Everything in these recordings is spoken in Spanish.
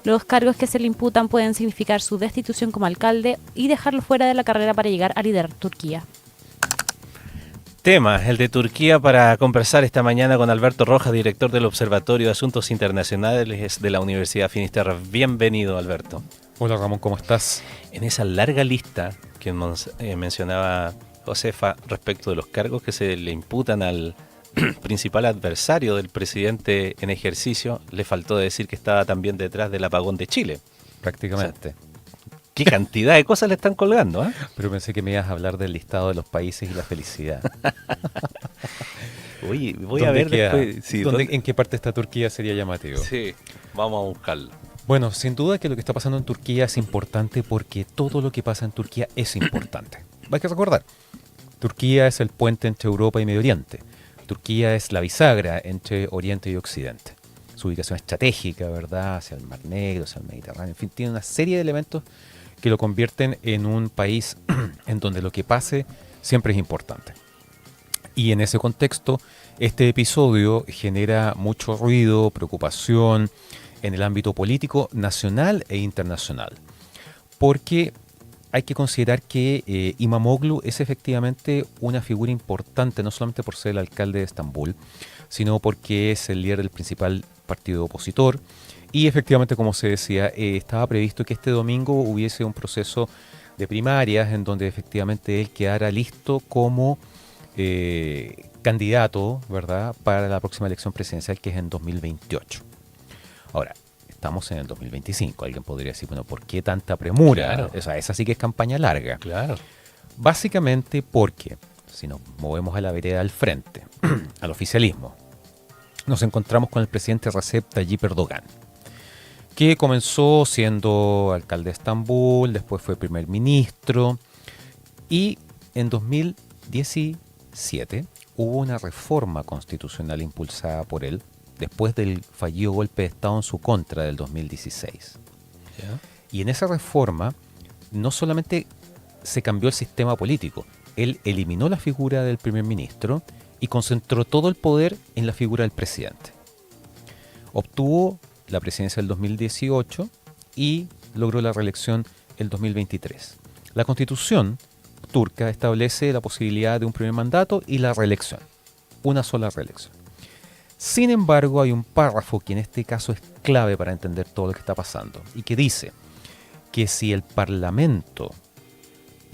Los cargos que se le imputan pueden significar su destitución como alcalde y dejarlo fuera de la carrera para llegar a liderar Turquía. Tema, el de Turquía, para conversar esta mañana con Alberto Rojas, director del Observatorio de Asuntos Internacionales de la Universidad Finisterra. Bienvenido, Alberto. Hola Ramón, ¿cómo estás? En esa larga lista que mencionaba Josefa respecto de los cargos que se le imputan al principal adversario del presidente en ejercicio, le faltó decir que estaba también detrás del apagón de Chile. Prácticamente. O sea, qué cantidad de cosas le están colgando, ¿eh? Pero pensé que me ibas a hablar del listado de los países y la felicidad. Oye, voy a ver después. Sí, ¿En qué parte está Turquía sería llamativo? Sí, vamos a buscarlo. Bueno, sin duda que lo que está pasando en Turquía es importante porque todo lo que pasa en Turquía es importante. Hay que recordar, Turquía es el puente entre Europa y Medio Oriente. Turquía es la bisagra entre Oriente y Occidente. Su ubicación estratégica, ¿verdad? Hacia el Mar Negro, hacia el Mediterráneo, en fin, tiene una serie de elementos que lo convierten en un país en donde lo que pase siempre es importante. Y en ese contexto, este episodio genera mucho ruido, preocupación en el ámbito político nacional e internacional. Porque hay que considerar que Imamoglu es efectivamente una figura importante, no solamente por ser el alcalde de Estambul, sino porque es el líder del principal partido opositor. Y efectivamente, como se decía, estaba previsto que este domingo hubiese un proceso de primarias en donde efectivamente él quedara listo como candidato, ¿verdad?, para la próxima elección presidencial, que es en 2028. Ahora, estamos en el 2025. Alguien podría decir, bueno, ¿por qué tanta premura? Claro. O sea, esa sí que es campaña larga. Claro. Básicamente porque, si nos movemos a la vereda al frente, al oficialismo, nos encontramos con el presidente Recep Tayyip Erdogan, que comenzó siendo alcalde de Estambul, después fue primer ministro, y en 2017 hubo una reforma constitucional impulsada por él, después del fallido golpe de Estado en su contra del 2016. ¿Ya? Y en esa reforma no solamente se cambió el sistema político, él eliminó la figura del primer ministro y concentró todo el poder en la figura del presidente. Obtuvo la presidencia del 2018 y logró la reelección el 2023. La Constitución turca establece la posibilidad de un primer mandato y la reelección, una sola reelección. Sin embargo, hay un párrafo que en este caso es clave para entender todo lo que está pasando y que dice que si el Parlamento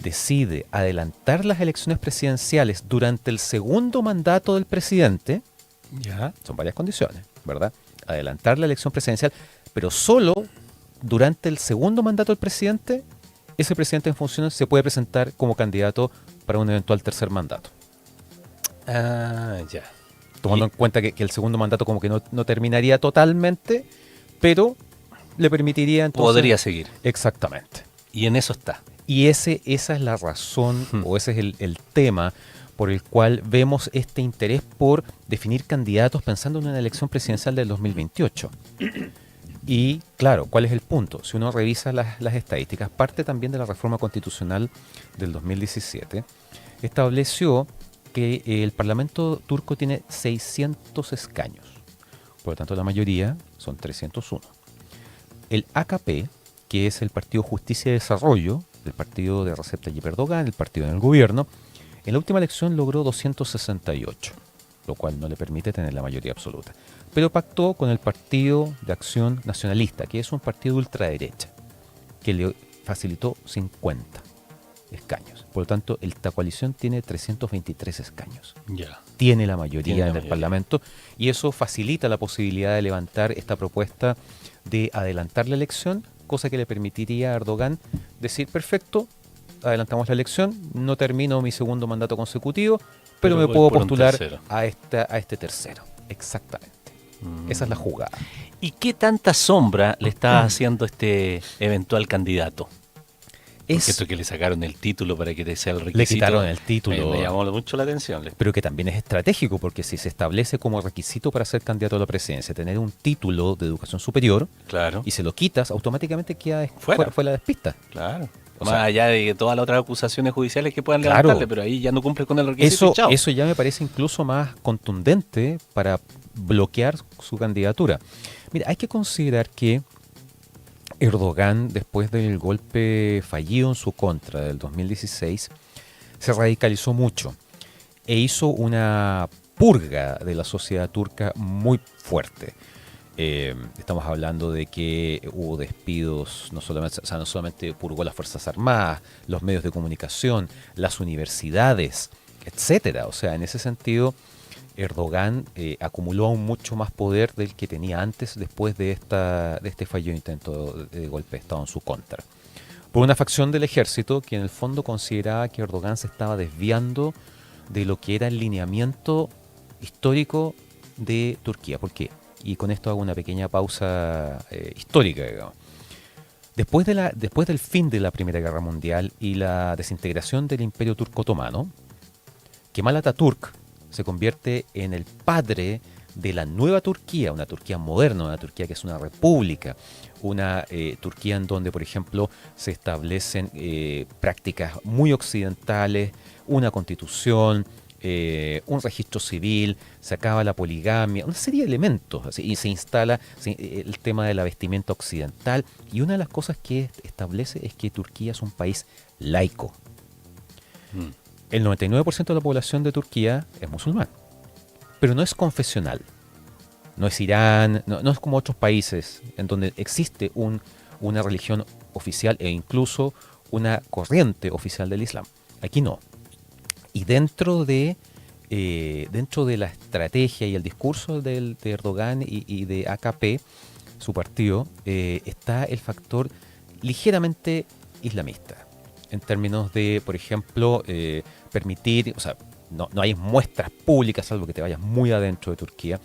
decide adelantar las elecciones presidenciales durante el segundo mandato del presidente, Ya. son varias condiciones, ¿verdad? Adelantar la elección presidencial, pero solo durante el segundo mandato del presidente, ese presidente en funciones se puede presentar como candidato para un eventual tercer mandato. Ah, ya. Tomando en cuenta que el segundo mandato como que no terminaría totalmente, pero le permitiría entonces... Podría seguir. Exactamente. Y en eso está. Y esa es la razón, o ese es el tema por el cual vemos este interés por definir candidatos pensando en una elección presidencial del 2028. Y claro, ¿cuál es el punto? Si uno revisa las estadísticas, parte también de la reforma constitucional del 2017, estableció que el Parlamento turco tiene 600 escaños. Por lo tanto, la mayoría son 301. El AKP, que es el Partido Justicia y Desarrollo, el partido de Recep Tayyip Erdogan, el partido en el gobierno, en la última elección logró 268, lo cual no le permite tener la mayoría absoluta. Pero pactó con el Partido de Acción Nacionalista, que es un partido de ultraderecha, que le facilitó 50 escaños. Por lo tanto, esta coalición tiene 323 escaños. Ya. Tiene la mayoría en el mayoría. Parlamento y eso facilita la posibilidad de levantar esta propuesta de adelantar la elección, cosa que le permitiría a Erdogan decir, perfecto, adelantamos la elección, no termino mi segundo mandato consecutivo, pero me voy puedo por un postular tercero. a este tercero. Exactamente. Esa es la jugada. ¿Y qué tanta sombra le está haciendo este eventual candidato? Porque esto que le sacaron el título para que sea el requisito. Le quitaron el título. Me llamó mucho la atención. Pero que también es estratégico, porque si se establece como requisito para ser candidato a la presidencia tener un título de educación superior, Claro. y se lo quitas, automáticamente queda Fuera. fuera de la despista. Claro. O Más sea, allá de todas las otras acusaciones judiciales que puedan Claro. levantarle, pero ahí ya no cumple con el requisito. y chao. Eso ya me parece incluso más contundente para bloquear su candidatura. Mira, hay que considerar que Erdogan, después del golpe fallido en su contra del 2016, se radicalizó mucho e hizo una purga de la sociedad turca muy fuerte. Estamos hablando de que hubo despidos, no solamente purgó las Fuerzas Armadas, los medios de comunicación, las universidades, etcétera. O sea, en ese sentido, Erdogan acumuló aún mucho más poder del que tenía antes, después de este fallido intento de golpe de Estado en su contra. Por una facción del ejército que en el fondo consideraba que Erdogan se estaba desviando de lo que era el lineamiento histórico de Turquía. ¿Por qué? Y con esto hago una pequeña pausa histórica, digamos. Después del fin de la Primera Guerra Mundial y la desintegración del Imperio Turco Otomano, Kemal Atatürk se convierte en el padre de la nueva Turquía, una Turquía moderna, una Turquía que es una república, una Turquía en donde, por ejemplo, se establecen prácticas muy occidentales, una constitución, un registro civil, se acaba la poligamia, una serie de elementos, así, y se instala el tema de la vestimenta occidental, y una de las cosas que establece es que Turquía es un país laico. El 99% de la población de Turquía es musulmán, pero no es confesional. No es Irán, no es como otros países en donde existe una religión oficial e incluso una corriente oficial del Islam. Aquí no. Y dentro de la estrategia y el discurso de Erdogan y de AKP, su partido, está el factor ligeramente islamista. En términos de, por ejemplo, permitir, o sea, no hay muestras públicas, salvo que te vayas muy adentro de Turquía,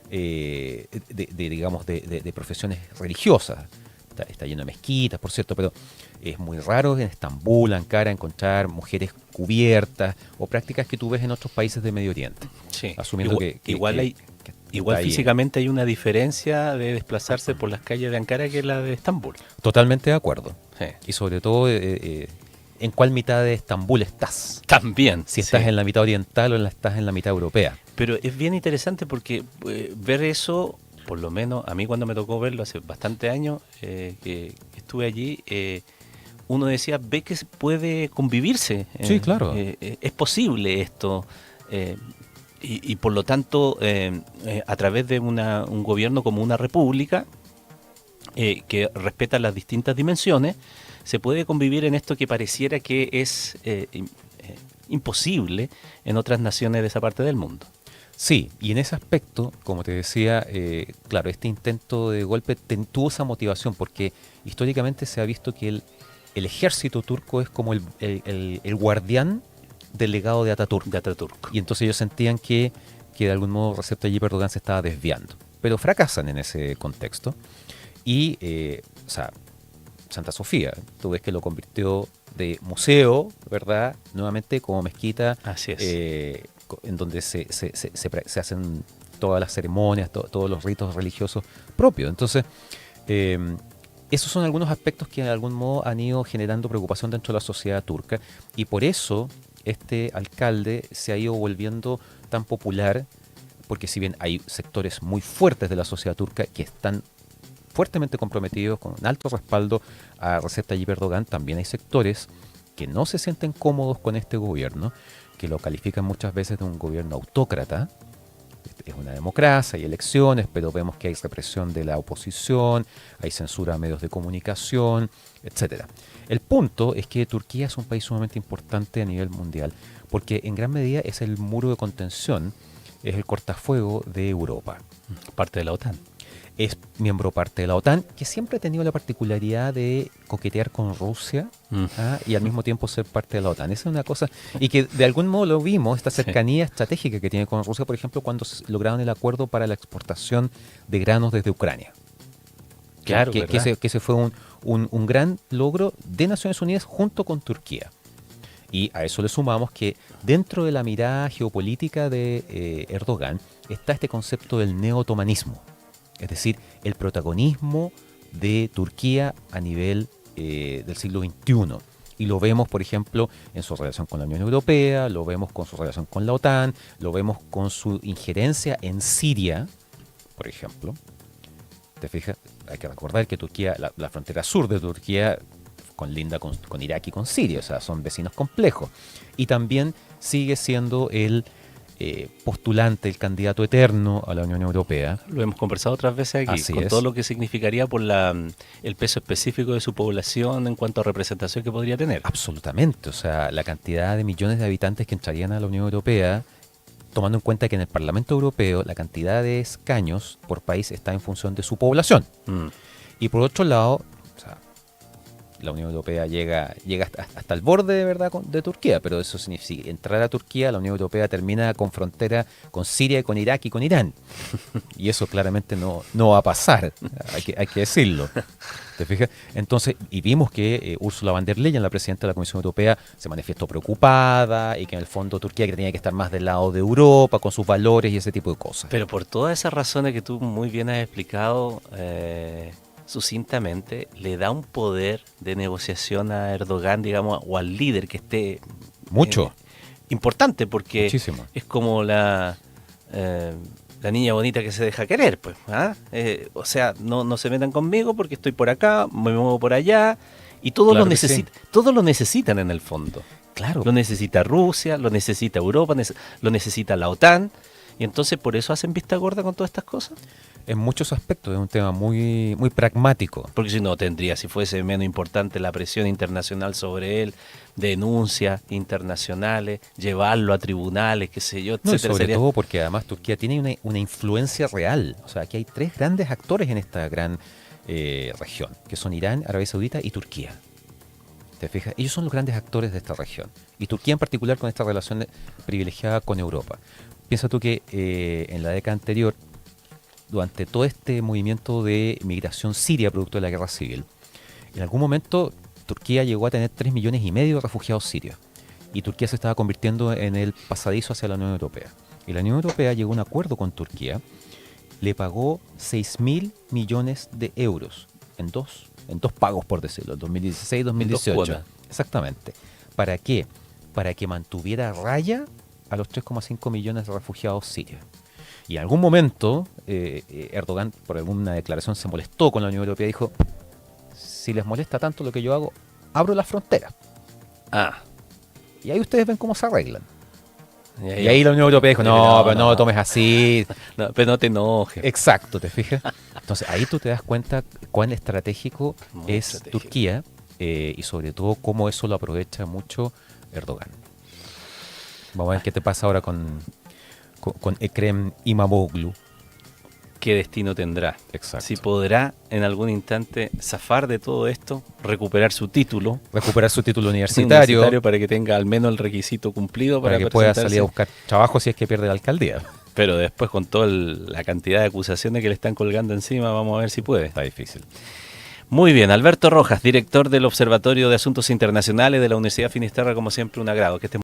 de profesiones religiosas. Está lleno de mezquitas, por cierto, pero es muy raro en Estambul, Ankara, encontrar mujeres cubiertas o prácticas que tú ves en otros países de Medio Oriente. Sí. Asumiendo igual físicamente hay una diferencia de desplazarse por las calles de Ankara que la de Estambul. Totalmente de acuerdo. Sí. Y sobre todo, ¿en cuál mitad de Estambul estás? También. Si estás en la mitad oriental o estás en la mitad europea. Pero es bien interesante porque ver eso, por lo menos a mí cuando me tocó verlo hace bastante años que estuve allí, uno decía, ve que puede convivirse. Sí, claro. Es posible esto. Y por lo tanto, a través de un gobierno como una república que respeta las distintas dimensiones, se puede convivir en esto que pareciera que es imposible en otras naciones de esa parte del mundo. Sí, y en ese aspecto, como te decía, claro, este intento de golpe tuvo esa motivación porque históricamente se ha visto que el ejército turco es como el guardián del legado de Atatürk. Y entonces ellos sentían que de algún modo Recep Tayyip Erdogan se estaba desviando. Pero fracasan en ese contexto. Y, Santa Sofía, tú ves que lo convirtió de museo, ¿verdad? Nuevamente como mezquita. Así es. En donde se hacen todas las ceremonias, todos los ritos religiosos propios. Entonces, esos son algunos aspectos que de algún modo han ido generando preocupación dentro de la sociedad turca y por eso este alcalde se ha ido volviendo tan popular, porque si bien hay sectores muy fuertes de la sociedad turca que están fuertemente comprometidos con un alto respaldo a Recep Tayyip Erdogan, también hay sectores que no se sienten cómodos con este gobierno, que lo califican muchas veces de un gobierno autócrata. Es una democracia, hay elecciones, pero vemos que hay represión de la oposición, hay censura a medios de comunicación, etcétera. El punto es que Turquía es un país sumamente importante a nivel mundial, porque en gran medida es el muro de contención, es el cortafuego de Europa. Parte de la OTAN. Es miembro parte de la OTAN, que siempre ha tenido la particularidad de coquetear con Rusia y al mismo tiempo ser parte de la OTAN. Esa es una cosa, y que de algún modo lo vimos, esta cercanía estratégica que tiene con Rusia, por ejemplo, cuando lograron el acuerdo para la exportación de granos desde Ucrania. Claro, que ese fue un gran logro de Naciones Unidas junto con Turquía. Y a eso le sumamos que dentro de la mirada geopolítica de Erdogan está este concepto del neo-otomanismo. Es decir, el protagonismo de Turquía a nivel del siglo XXI. Y lo vemos, por ejemplo, en su relación con la Unión Europea, lo vemos con su relación con la OTAN, lo vemos con su injerencia en Siria, por ejemplo. ¿Te fijas? Hay que recordar que Turquía, la frontera sur de Turquía linda con Irak y con Siria, o sea, son vecinos complejos. Y también sigue siendo el postulante, el candidato eterno a la Unión Europea. Lo hemos conversado otras veces aquí, Así con es. todo lo que significaría por el peso específico de su población en cuanto a representación que podría tener. Absolutamente, o sea, la cantidad de millones de habitantes que entrarían a la Unión Europea, tomando en cuenta que en el Parlamento Europeo la cantidad de escaños por país está en función de su población. Y por otro lado, o sea, la Unión Europea llega hasta el borde de verdad de Turquía, pero eso significa entrar a Turquía, la Unión Europea termina con frontera con Siria, con Irak y con Irán. Y eso claramente no va a pasar, hay que decirlo. ¿Te fijas? Entonces, y vimos que Ursula von der Leyen, la presidenta de la Comisión Europea, se manifestó preocupada y que en el fondo Turquía que tenía que estar más del lado de Europa con sus valores y ese tipo de cosas. Pero por todas esas razones que tú muy bien has explicado sucintamente, le da un poder de negociación a Erdogan, digamos, o al líder que esté Mucho. Importante, porque Muchísimo. es como la niña bonita que se deja querer, pues. O sea, no se metan conmigo porque estoy por acá, me muevo por allá, y todo Claro lo que sí. todos lo necesitan en el fondo. Claro. Lo necesita Rusia, lo necesita Europa, lo necesita la OTAN, y entonces por eso hacen vista gorda con todas estas cosas. En muchos aspectos es un tema muy, muy pragmático. Porque si no tendría, si fuese menos importante la presión internacional sobre él, denuncias internacionales, llevarlo a tribunales, qué sé yo, No, y etcétera. sobre todo porque además Turquía tiene una influencia real. O sea, aquí hay tres grandes actores en esta gran región, que son Irán, Arabia Saudita y Turquía. ¿Te fijas? Ellos son los grandes actores de esta región. Y Turquía en particular con esta relación privilegiada con Europa. Piensa tú que en la década anterior, durante todo este movimiento de migración siria producto de la guerra civil, en algún momento Turquía llegó a tener 3,5 millones de refugiados sirios. Y Turquía se estaba convirtiendo en el pasadizo hacia la Unión Europea. Y la Unión Europea llegó a un acuerdo con Turquía, le pagó 6.000 millones de euros en dos pagos, por decirlo, 2016 y 2018. Dos cuotas. Exactamente. ¿Para qué? Para que mantuviera a raya a los 3,5 millones de refugiados sirios. Y en algún momento Erdogan, por alguna declaración, se molestó con la Unión Europea y dijo: si les molesta tanto lo que yo hago, abro las fronteras. Y ahí ustedes ven cómo se arreglan. Y ahí la Unión Europea dijo: no, pero no lo tomes así. No, pero no te enojes. Exacto, ¿te fijas? Entonces ahí tú te das cuenta cuán estratégico Muy es estratégico. Turquía y sobre todo cómo eso lo aprovecha mucho Erdogan. Vamos a ver qué te pasa ahora con Ekrem İmamoğlu. ¿Qué destino tendrá? Exacto. Si podrá en algún instante zafar de todo esto, recuperar su título Recuperar su título universitario para que tenga al menos el requisito cumplido para que pueda presentarse. salir a buscar trabajo si es que pierde la alcaldía. Pero después con toda la cantidad de acusaciones que le están colgando encima, vamos a ver si puede. Está difícil. Muy bien, Alberto Rojas, director del Observatorio de Asuntos Internacionales de la Universidad Finisterra, como siempre un agrado. Que esté